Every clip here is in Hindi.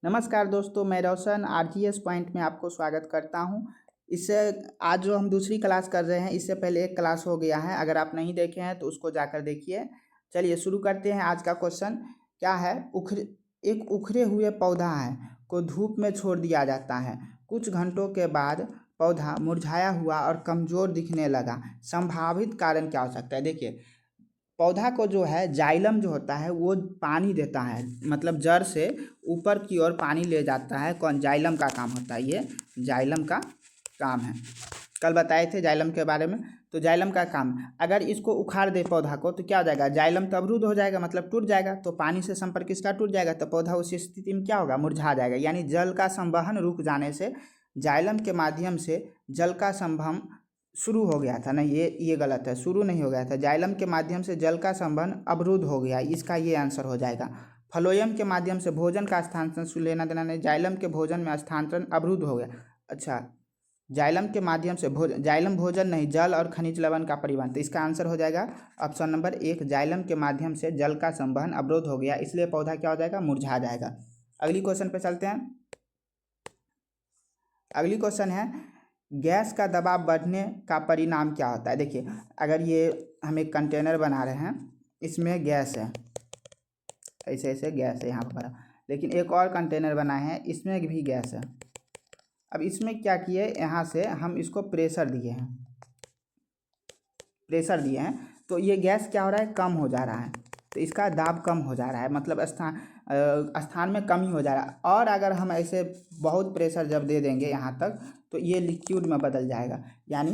नमस्कार दोस्तों, मैं रोशन आरजीएस पॉइंट में आपको स्वागत करता हूं। इससे आज जो हम दूसरी क्लास कर रहे हैं, इससे पहले एक क्लास हो गया है। अगर आप नहीं देखे हैं तो उसको जाकर देखिए। चलिए शुरू करते हैं। आज का क्वेश्चन क्या है। एक उखड़े हुए पौधा है को धूप में छोड़ दिया जाता है। कुछ घंटों के बाद पौधा मुरझाया हुआ और कमज़ोर दिखने लगा। संभावित कारण क्या हो सकता है। देखिए, पौधा को जो है जाइलम जो होता है वो पानी देता है, मतलब जड़ से ऊपर की ओर पानी ले जाता है। कौन? जाइलम का काम होता है, ये जाइलम का काम है। कल बताए थे जाइलम के बारे में। तो जाइलम का काम, अगर इसको उखाड़ दे पौधा को तो क्या हो जाएगा? जाइलम तो अवरुद्ध हो जाएगा, मतलब टूट जाएगा। तो पानी से संपर्क इसका टूट जाएगा तो पौधा उस स्थिति में क्या होगा? मुरझा जाएगा। यानी जल का संवहन रुक जाने से जाइलम के माध्यम से जल का संवहन शुरू हो गया था। नहीं, ये गलत है। शुरू नहीं हो गया था, जाइलम के माध्यम से जल का संवहन अवरुद्ध हो गया। इसका ये आंसर हो जाएगा। फ्लोएम के माध्यम से भोजन का स्थानांतरण लेना देना नहीं, जाइलम के भोजन में स्थानांतरण अवरुद्ध हो गया। अच्छा, जाइलम के माध्यम से जाइलम भोजन नहीं, जल और खनिज लवण का परिवहन। तो इसका आंसर हो जाएगा ऑप्शन नंबर 1, जाइलम के माध्यम से जल का संवहन अवरुद्ध हो गया, इसलिए पौधा क्या हो जाएगा? मुरझा जाएगा। अगली क्वेश्चन पे चलते हैं। अगली क्वेश्चन है, गैस का दबाव बढ़ने का परिणाम क्या होता है। देखिए, अगर ये हम एक कंटेनर बना रहे हैं, इसमें गैस है, ऐसे ऐसे गैस है यहाँ पर, लेकिन एक और कंटेनर बनाए हैं, इसमें भी गैस है। अब इसमें क्या किए, यहाँ से हम इसको प्रेशर दिए हैं तो ये गैस क्या हो रहा है? कम हो जा रहा है। तो इसका दाब कम हो जा रहा है, मतलब स्थान में कमी हो जा रहा है। और अगर हम ऐसे बहुत प्रेशर जब दे देंगे यहाँ तक तो ये लिक्विड में बदल जाएगा, यानी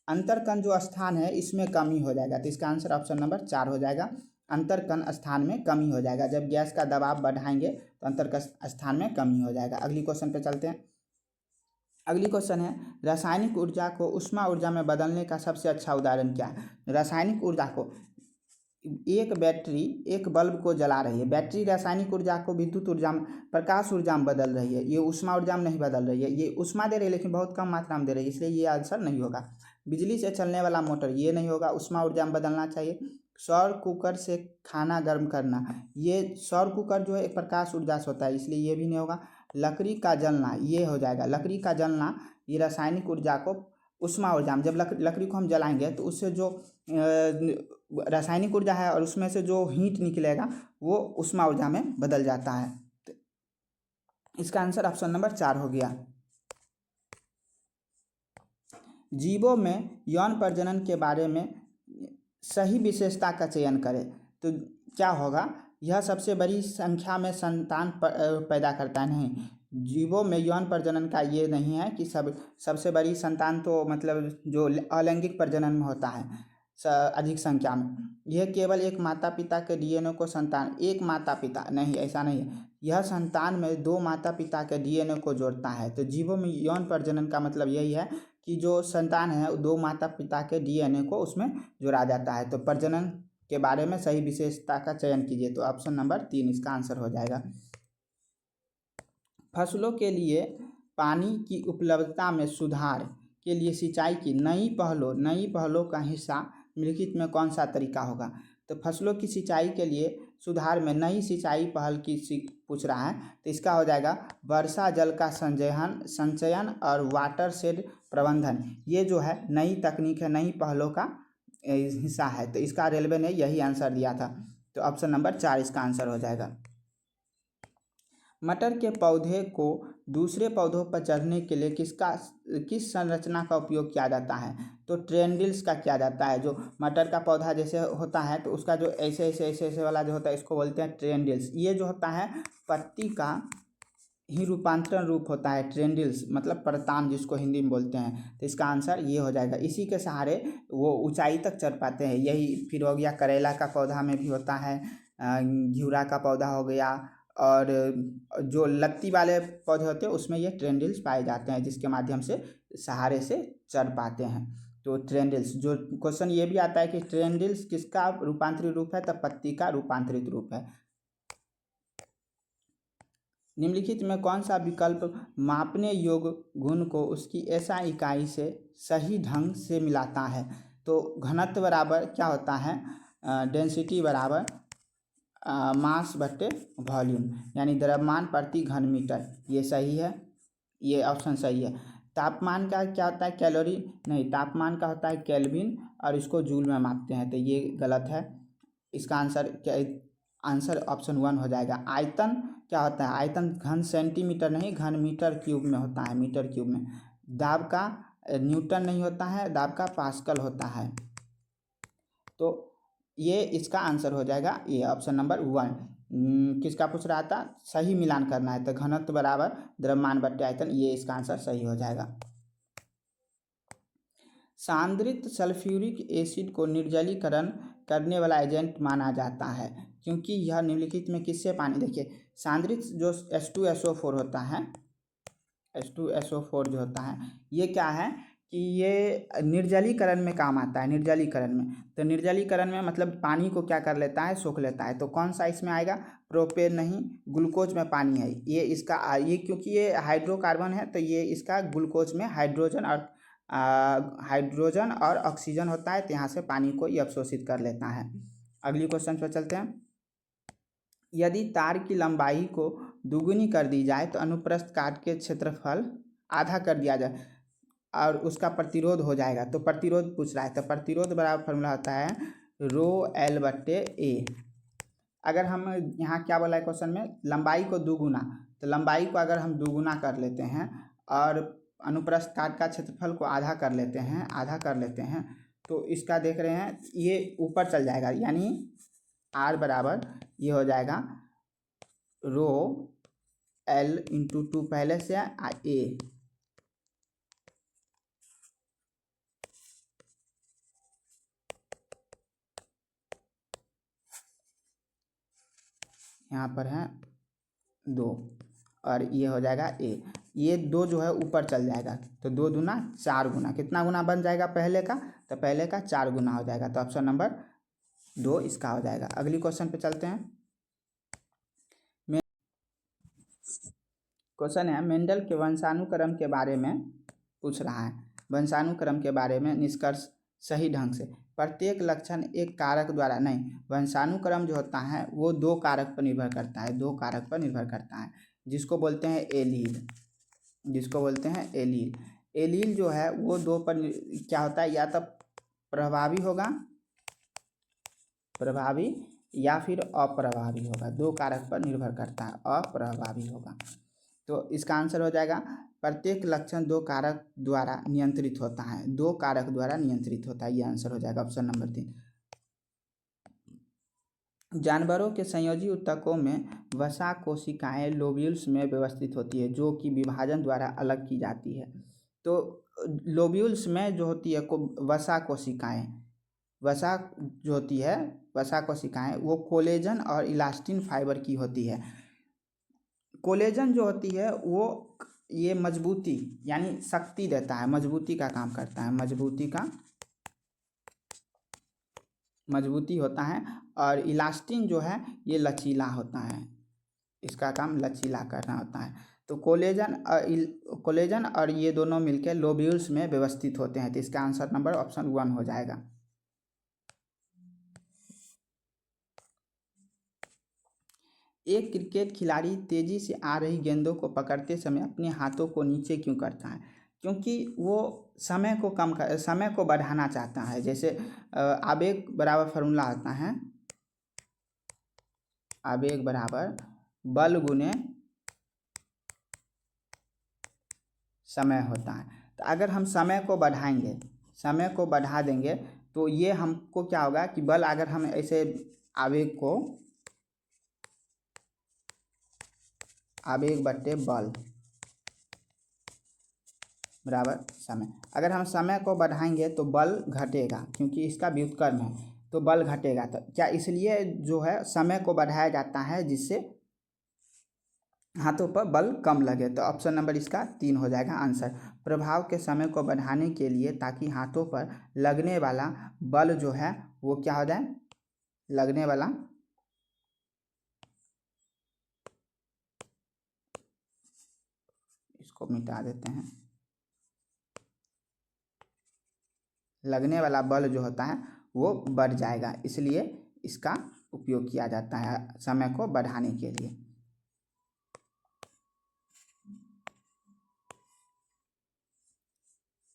अंतरकण जो स्थान है इसमें कमी हो जाएगा। तो इसका आंसर ऑप्शन नंबर 4 हो जाएगा। अंतरकण स्थान में कमी हो जाएगा। जब गैस का दबाव बढ़ाएंगे तो अंतरकण स्थान में कमी हो जाएगा। अगली क्वेश्चन पे चलते हैं। अगली क्वेश्चन है, रासायनिक ऊर्जा को ऊष्मा ऊर्जा में बदलने का सबसे अच्छा उदाहरण क्या है। रासायनिक ऊर्जा को, एक बैटरी एक बल्ब को जला रही है, बैटरी रासायनिक ऊर्जा को विद्युत ऊर्जा में, प्रकाश ऊर्जा में बदल रही है। ये ऊष्मा ऊर्जा में नहीं बदल रही है। ये ऊष्मा दे रही है लेकिन बहुत कम मात्रा में दे रही है, इसलिए ये आंसर नहीं होगा। बिजली से चलने वाला मोटर, ये नहीं होगा, ऊष्मा ऊर्जा में बदलना चाहिए। सौर कुकर से खाना गर्म करना, ये सौर कुकर जो है एक प्रकाश ऊर्जा से होता है, इसलिए ये भी नहीं होगा। लकड़ी का जलना, ये हो जाएगा। लकड़ी का जलना ये रासायनिक ऊर्जा को ऊष्मा ऊर्जा में, जब लकड़ी को हम जलाएंगे तो उससे जो रासायनिक ऊर्जा है और उसमें से जो हीट निकलेगा वो ऊष्मा ऊर्जा में बदल जाता है। तो इसका आंसर ऑप्शन नंबर 4 हो गया। जीवों में यौन प्रजनन के बारे में सही विशेषता का चयन करें तो क्या होगा? यह सबसे बड़ी संख्या में संतान पैदा करता है। नहीं, जीवों में यौन प्रजनन का ये नहीं है कि सबसे बड़ी संतान, तो मतलब जो अलैंगिक प्रजनन में होता है अधिक संख्या में, यह केवल एक माता पिता के डीएनए को संतान, एक माता पिता नहीं, ऐसा नहीं है। यह संतान में 2 माता पिता के डीएनए को जोड़ता है। तो जीवों में यौन प्रजनन का मतलब यही है कि जो संतान है 2 माता पिता के डीएनए को उसमें जोड़ा जाता है। तो प्रजनन के बारे में सही विशेषता का चयन कीजिए। तो ऑप्शन नंबर 3 इसका आंसर हो जाएगा। फसलों के लिए पानी की उपलब्धता में सुधार के लिए सिंचाई की नई पहलों का हिस्सा निम्नलिखित में कौन सा तरीका होगा। तो फसलों की सिंचाई के लिए सुधार में नई सिंचाई पहल की पूछ रहा है, तो इसका हो जाएगा वर्षा जल का संचयन और वाटर शेड प्रबंधन। ये जो है नई तकनीक है, नई पहलों का हिस्सा है। तो इसका रेलवे ने यही आंसर दिया था। तो ऑप्शन नंबर 4 इसका आंसर हो जाएगा। मटर के पौधे को दूसरे पौधों पर चढ़ने के लिए किस संरचना का उपयोग किया जाता है। तो ट्रेंडिल्स का किया जाता है। जो मटर का पौधा जैसे होता है तो उसका जो ऐसे ऐसे ऐसे ऐसे वाला जो होता है इसको बोलते हैं ट्रेंडिल्स। ये जो होता है पत्ती का ही रूपांतरण रूप होता है। ट्रेंडिल्स मतलब परताम जिसको हिंदी में बोलते हैं। तो इसका आंसर ये हो जाएगा। इसी के सहारे वो ऊंचाई तक चढ़ पाते हैं। यही फिर हो गया, करेला का पौधा में भी होता है, घिउरा का पौधा हो गया, और जो लत्ती वाले पौधे होते हैं उसमें ये ट्रेंडिल्स पाए जाते हैं, जिसके माध्यम से सहारे से चढ़ पाते हैं। तो ट्रेंडिल्स, जो क्वेश्चन ये भी आता है कि ट्रेंडिल्स किसका रूपांतरित रूप है, तब पत्ती का रूपांतरित रूप है। निम्नलिखित में कौन सा विकल्प मापने योग्य गुण को उसकी एसआई इकाई से सही ढंग से मिलाता है। तो घनत्व बराबर क्या होता है, डेंसिटी बराबर मास बट्टे वॉल्यूम, यानी द्रव्यमान प्रति घन मीटर, ये सही है, ये ऑप्शन सही है। तापमान का क्या होता है, कैलोरी नहीं, तापमान का होता है केल्विन और इसको जूल में मापते हैं, तो ये गलत है। इसका आंसर क्या, आंसर ऑप्शन 1 हो जाएगा। आयतन क्या होता है, आयतन घन सेंटीमीटर नहीं घन मीटर क्यूब में होता है, मीटर क्यूब में। दाब का न्यूटन नहीं होता है, दाब का पास्कल होता है। तो ये इसका आंसर हो जाएगा, ये ऑप्शन नंबर 1। किसका पूछ रहा था, सही मिलान करना है, तो घनत्व बराबर द्रव्यमान बट्टे आयतन, ये इसका आंसर सही हो जाएगा। सांद्रित सल्फ्यूरिक एसिड को निर्जलीकरण करने वाला एजेंट माना जाता है, क्योंकि यह निम्नलिखित में किससे पानी, देखिए सांद्रित जो H2SO4 होता है, H2SO4 जो होता है, ये क्या है कि ये निर्जलीकरण में काम आता है, निर्जलीकरण में। तो निर्जलीकरण में मतलब पानी को क्या कर लेता है, सोख लेता है। तो कौन सा इसमें आएगा, प्रोपेन नहीं, ग्लूकोज में पानी है, ये इसका, ये क्योंकि ये हाइड्रोकार्बन है तो ये इसका ग्लूकोज में हाइड्रोजन और ऑक्सीजन होता है, तो यहाँ से पानी को ये अवशोषित कर लेता है। अगली क्वेश्चन पर चलते हैं। यदि तार की लंबाई को दुगुनी कर दी जाए तो अनुप्रस्थ काट के क्षेत्रफल आधा कर दिया जाए और उसका प्रतिरोध हो जाएगा। तो प्रतिरोध पूछ रहा है, तो प्रतिरोध बराबर फॉर्मूला होता है ρL/A। अगर हम यहाँ क्या बोला है क्वेश्चन में, लंबाई को दुगुना, तो लंबाई को अगर हम दुगुना कर लेते हैं और अनुप्रस्थ काट का क्षेत्रफल को आधा कर लेते हैं, तो इसका देख रहे हैं ये ऊपर चल जाएगा, यानी R बराबर ये हो जाएगा ρL/2 पहले से A। यहाँ पर है 2 और ये हो जाएगा A। ये 2 जो है ऊपर चल जाएगा, तो 2 दूना 4 गुना, कितना गुना बन जाएगा पहले का, तो पहले का 4 गुना हो जाएगा, तो ऑप्शन नंबर 2 इसका हो जाएगा। अगली क्वेश्चन पे चलते हैं। क्वेश्चन है, मेंडल के वंशानुक्रम के बारे में पूछ रहा है। वंशानुक्रम के बारे में निष्कर्ष सही ढंग से, प्रत्येक लक्षण एक कारक द्वारा नहीं, वंशानुक्रम जो होता है वो 2 कारक पर निर्भर करता है, 2 कारक पर निर्भर करता है, जिसको बोलते हैं एलील, जिसको बोलते हैं एलील। एलील जो है वो 2 पर क्या होता है, या तो प्रभावी होगा, प्रभावी या फिर अप्रभावी होगा, 2 कारक पर निर्भर करता है, अप्रभावी होगा। तो इसका आंसर हो जाएगा, प्रत्येक लक्षण 2 कारक द्वारा नियंत्रित होता है, 2 कारक द्वारा नियंत्रित होता है, ये आंसर हो जाएगा ऑप्शन नंबर 3। जानवरों के संयोजी ऊतकों में वसा कोशिकाएं लोब्यूल्स में व्यवस्थित होती है, जो कि विभाजन द्वारा अलग की जाती है। तो लोब्यूल्स में जो होती है वसा कोशिकाएं, वसा जो होती है, वसा कोशिकाएं वो कोलेजन और इलास्टिन फाइबर की होती है। कोलेजन जो होती है वो ये मजबूती यानी शक्ति देता है, मजबूती का काम करता है, मजबूती होता है। और इलास्टिन जो है ये लचीला होता है, इसका काम लचीला करना होता है। तो कोलेजन और ये दोनों मिलकर लोब्यूल्स में व्यवस्थित होते हैं, तो इसका आंसर नंबर ऑप्शन 1 हो जाएगा। एक क्रिकेट खिलाड़ी तेजी से आ रही गेंदों को पकड़ते समय अपने हाथों को नीचे क्यों करता है, क्योंकि वो समय को बढ़ाना चाहता है। जैसे आवेग बराबर फार्मूला आता है, आवेग बराबर बल गुने समय होता है। तो अगर हम समय को बढ़ा देंगे तो ये हमको क्या होगा कि बल, अगर हम ऐसे आवेग बट्टे बल बराबर समय, अगर हम समय को बढ़ाएंगे तो बल घटेगा, क्योंकि इसका व्युत्क्रम है, तो बल घटेगा। तो क्या इसलिए जो है समय को बढ़ाया जाता है, जिससे हाथों पर बल कम लगे, तो ऑप्शन नंबर इसका 3 हो जाएगा आंसर। प्रभाव के समय को बढ़ाने के लिए, ताकि हाथों पर लगने वाला बल जो है वो क्या हो जाए, लगने वाला इसको मिटा देते हैं, लगने वाला बल जो होता है वो बढ़ जाएगा, इसलिए इसका उपयोग किया जाता है समय को बढ़ाने के लिए।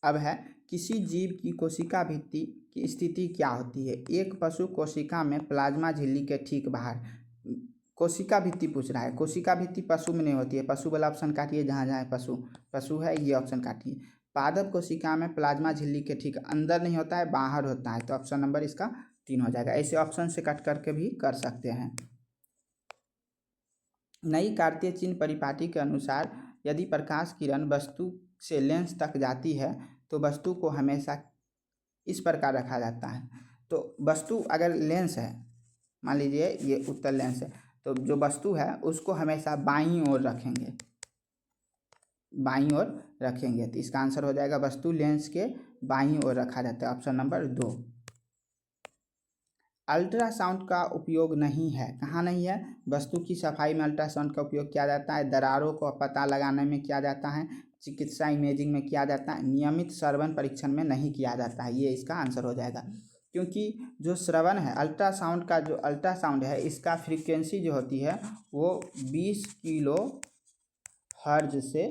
अब है किसी जीव की कोशिका भित्ति की स्थिति क्या होती है। एक पशु कोशिका में प्लाज्मा झिल्ली के ठीक बाहर, कोशिका भित्ति पूछ रहा है। कोशिका भित्ति पशु में नहीं होती है, पशु वाला ऑप्शन काटिए, जहाँ जहाँ पशु है ये ऑप्शन काटिए। पादप कोशिका में प्लाज्मा झिल्ली के ठीक अंदर नहीं होता है, बाहर होता है, तो ऑप्शन नंबर इसका 3 हो जाएगा। ऐसे ऑप्शन से कट करके भी कर सकते हैं। नई कार्तीय चिन्ह परिपाटी के अनुसार यदि प्रकाश किरण वस्तु से लेंस तक जाती है तो वस्तु को हमेशा इस प्रकार रखा जाता है। तो वस्तु अगर लेंस है, मान लीजिए ये उत्तल लेंस है, तो जो वस्तु है उसको हमेशा बाईं ओर रखेंगे, बाईं ओर रखेंगे, तो इसका आंसर हो जाएगा वस्तु लेंस के बाईं ओर रखा जाता है, ऑप्शन नंबर 2। अल्ट्रासाउंड का उपयोग नहीं है, कहाँ नहीं है? वस्तु की सफाई में अल्ट्रासाउंड का उपयोग किया जाता है, दरारों को पता लगाने में किया जाता है, चिकित्सा इमेजिंग में किया जाता है, नियमित श्रवण परीक्षण में नहीं किया जाता है। ये इसका आंसर हो जाएगा, क्योंकि जो श्रवण है, अल्ट्रासाउंड का जो अल्ट्रासाउंड है इसका फ्रीक्वेंसी जो होती है वो 20 किलो हर्ज से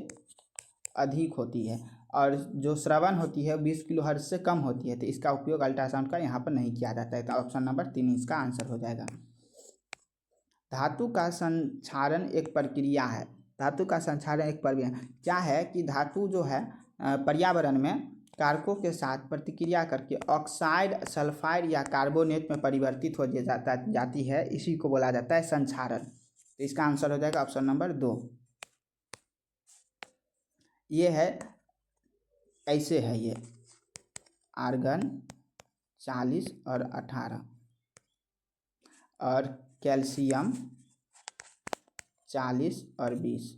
अधिक होती है, और जो श्रवण होती है 20 किलो हर्ज से कम होती है, तो इसका उपयोग अल्ट्रासाउंड का यहाँ पर नहीं किया जाता है, तो ऑप्शन नंबर 3 इसका आंसर हो जाएगा। धातु का संक्षारण एक प्रक्रिया है। धातु का संक्षारण एक प्रक्रिया क्या है कि धातु जो है पर्यावरण में कारकों के साथ प्रतिक्रिया करके ऑक्साइड, सल्फाइड या कार्बोनेट में परिवर्तित हो जाती है, इसी को बोला जाता है संक्षारण। तो इसका आंसर हो जाएगा ऑप्शन नंबर 2। ये है, ऐसे है ये आर्गन 40 और 18 और कैल्शियम 40 और 20।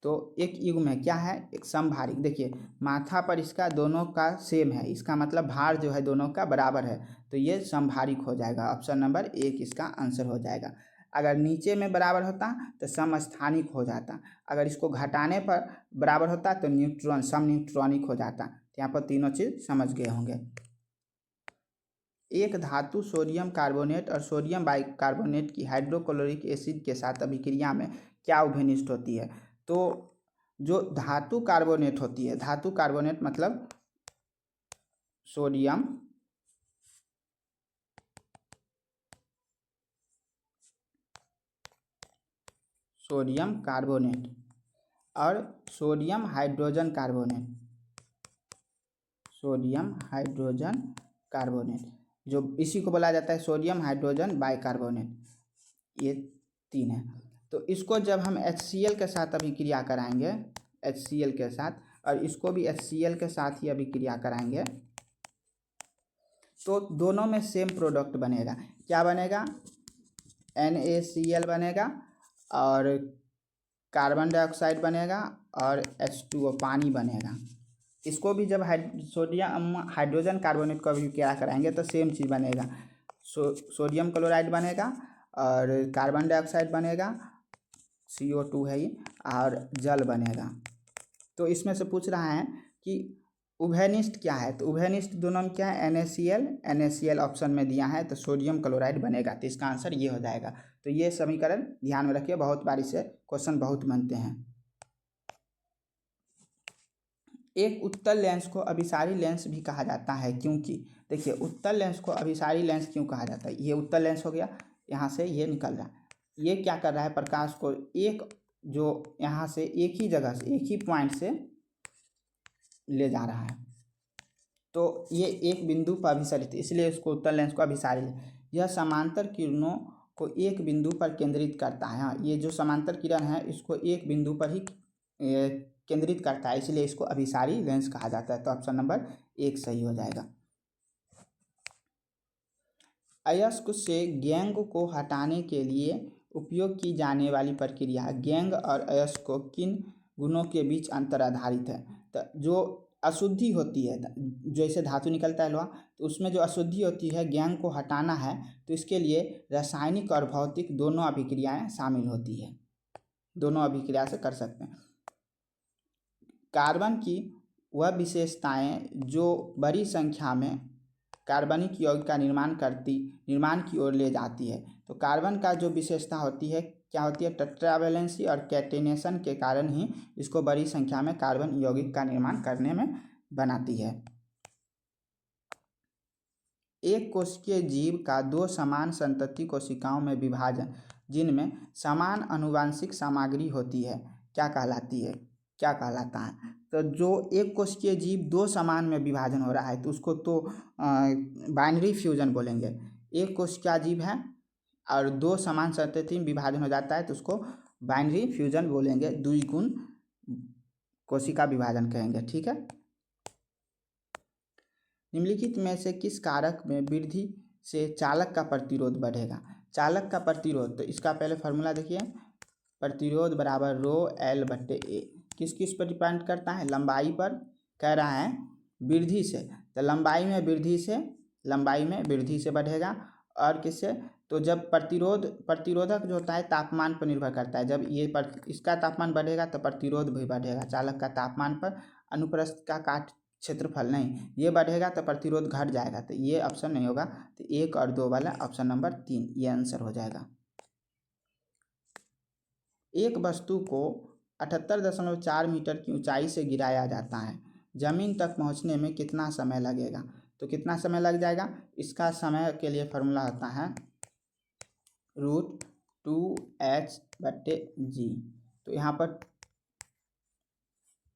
तो एक युग्म है, क्या है? एक समभारिक। देखिए माथा पर इसका दोनों का सेम है, इसका मतलब भार जो है दोनों का बराबर है, तो ये समभारिक हो जाएगा, ऑप्शन नंबर 1 इसका आंसर हो जाएगा। अगर नीचे में बराबर होता तो समस्थानिक हो जाता, अगर इसको घटाने पर बराबर होता तो न्यूट्रॉन सम न्यूट्रॉनिक हो जाता। तो यहाँ पर तीनों चीज समझ गए होंगे। एक धातु सोडियम कार्बोनेट और सोडियम बाइकार्बोनेट की हाइड्रोक्लोरिक एसिड के साथ अभिक्रिया में क्या उभयनिष्ठ होती है? तो जो धातु कार्बोनेट होती है, धातु कार्बोनेट मतलब सोडियम कार्बोनेट और सोडियम हाइड्रोजन कार्बोनेट, जो इसी को बोला जाता है सोडियम हाइड्रोजन बाइकार्बोनेट, ये 3 है। तो इसको जब हम HCl के साथ अभिक्रिया कराएंगे, HCl के साथ, और इसको भी HCl के साथ ही अभिक्रिया कराएंगे, तो दोनों में सेम प्रोडक्ट बनेगा। क्या बनेगा? NaCl बनेगा और कार्बन डाइऑक्साइड बनेगा और H2O पानी बनेगा। इसको भी जब सोडियम हाइड्रोजन कार्बोनेट को अभिक्रिया कराएंगे तो सेम चीज़ बनेगा, सोडियम क्लोराइड बनेगा और कार्बन डाइऑक्साइड बनेगा, CO2 है ये, और जल बनेगा। तो इसमें से पूछ रहा है कि उभयनिष्ठ क्या है, तो उभयनिष्ठ दोनों में क्या है? NaCl ऑप्शन में दिया है, तो सोडियम क्लोराइड बनेगा, तो इसका आंसर ये हो जाएगा। तो ये समीकरण ध्यान में रखिए, बहुत बार इसे क्वेश्चन बहुत बनते हैं। एक उत्तल लेंस को अभिसारी लेंस भी कहा जाता है, क्योंकि देखिए उत्तल लेंस को अभिसारी लेंस क्यों कहा जाता है? ये उत्तल लेंस हो गया, यहाँ से ये निकल रहा है, ये क्या कर रहा है? प्रकाश को एक जो यहाँ से एक ही जगह से, एक ही पॉइंट से ले जा रहा है, तो ये एक बिंदु पर अभिसरित, इसलिए इसको उत्तल लेंस को अभिसारी लेंस। यह समांतर किरणों को एक बिंदु पर केंद्रित करता है। हाँ, ये जो समांतर किरण है इसको एक बिंदु पर ही केंद्रित करता है, इसलिए इसको अभिसारी लेंस कहा जाता है, तो ऑप्शन नंबर 1 सही हो जाएगा। अयस्क से गैंग को हटाने के लिए उपयोग की जाने वाली प्रक्रिया, गैंग और अयस्क को किन गुणों के बीच अंतर आधारित है? तो जो अशुद्धि होती है, जैसे धातु निकलता है लोहा, तो उसमें जो अशुद्धि होती है, गैंग को हटाना है, तो इसके लिए रासायनिक और भौतिक दोनों अभिक्रियाएं शामिल होती है, दोनों अभिक्रिया से कर सकते हैं। कार्बन की वह विशेषताएं जो बड़ी संख्या में कार्बनिक यौगिक का निर्माण की ओर ले जाती है। तो कार्बन का जो विशेषता होती है क्या होती है, टेट्रावैलेंसी और कैटेनेशन के कारण ही इसको बड़ी संख्या में कार्बन यौगिक का निर्माण करने में बनाती है। एक कोशिकीय जीव का दो समान संतति कोशिकाओं में विभाजन जिनमें समान आनुवंशिक सामग्री होती है क्या कहलाता है। तो जो एक कोशिकीय जीव दो समान में विभाजन हो रहा है तो उसको तो बाइनरी फ्यूजन बोलेंगे। एक कोशिका जीव है और दो समान संतति में विभाजन हो जाता है तो उसको बाइनरी फ्यूजन बोलेंगे, द्विगुण कोशिका विभाजन कहेंगे। ठीक है। निम्नलिखित में से किस कारक में वृद्धि से चालक का प्रतिरोध बढ़ेगा। चालक का प्रतिरोध, तो इसका पहले फार्मूला देखिए, प्रतिरोध बराबर रो एल बट्टे ए। किस किस पर डिपेंड करता है, लंबाई पर कह रहा है वृद्धि से, तो लंबाई में वृद्धि से बढ़ेगा। और किससे, तो जब प्रतिरोधक जो होता है तापमान पर निर्भर करता है, जब ये इसका तापमान बढ़ेगा तो प्रतिरोध भी बढ़ेगा चालक का तापमान पर। अनुप्रस्थ का काट क्षेत्रफल नहीं, ये बढ़ेगा तो प्रतिरोध घट जाएगा, तो ये ऑप्शन नहीं होगा। तो 1 और 2 वाला ऑप्शन नंबर 3 ये आंसर हो जाएगा। एक वस्तु को 78.4 मीटर की ऊंचाई से गिराया जाता है, जमीन तक पहुंचने में कितना समय लगेगा। तो कितना समय लग जाएगा, इसका समय के लिए फॉर्मूला होता है √2h/g। तो यहाँ पर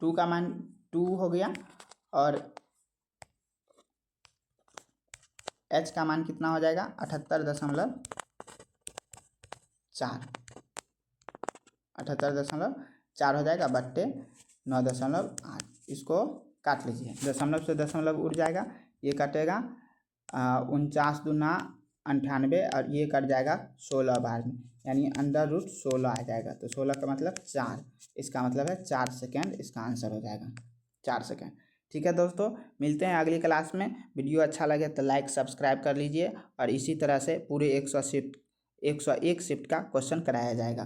2 का मान 2 हो गया और h का मान कितना हो जाएगा 78.4 हो जाएगा बट्टे 9.8। इसको काट लीजिए, दशमलव से दशमलव उड़ जाएगा, ये कटेगा 49 दूना 98 और ये कट जाएगा 16 बार में, यानी √16 आ जाएगा। तो 16 का मतलब 4, इसका मतलब है 4 सेकेंड, इसका आंसर हो जाएगा 4 सेकेंड। ठीक है दोस्तों, मिलते हैं अगली क्लास में। वीडियो अच्छा लगे तो लाइक सब्सक्राइब कर लीजिए और इसी तरह से पूरे 101 शिफ्ट का क्वेश्चन कराया जाएगा।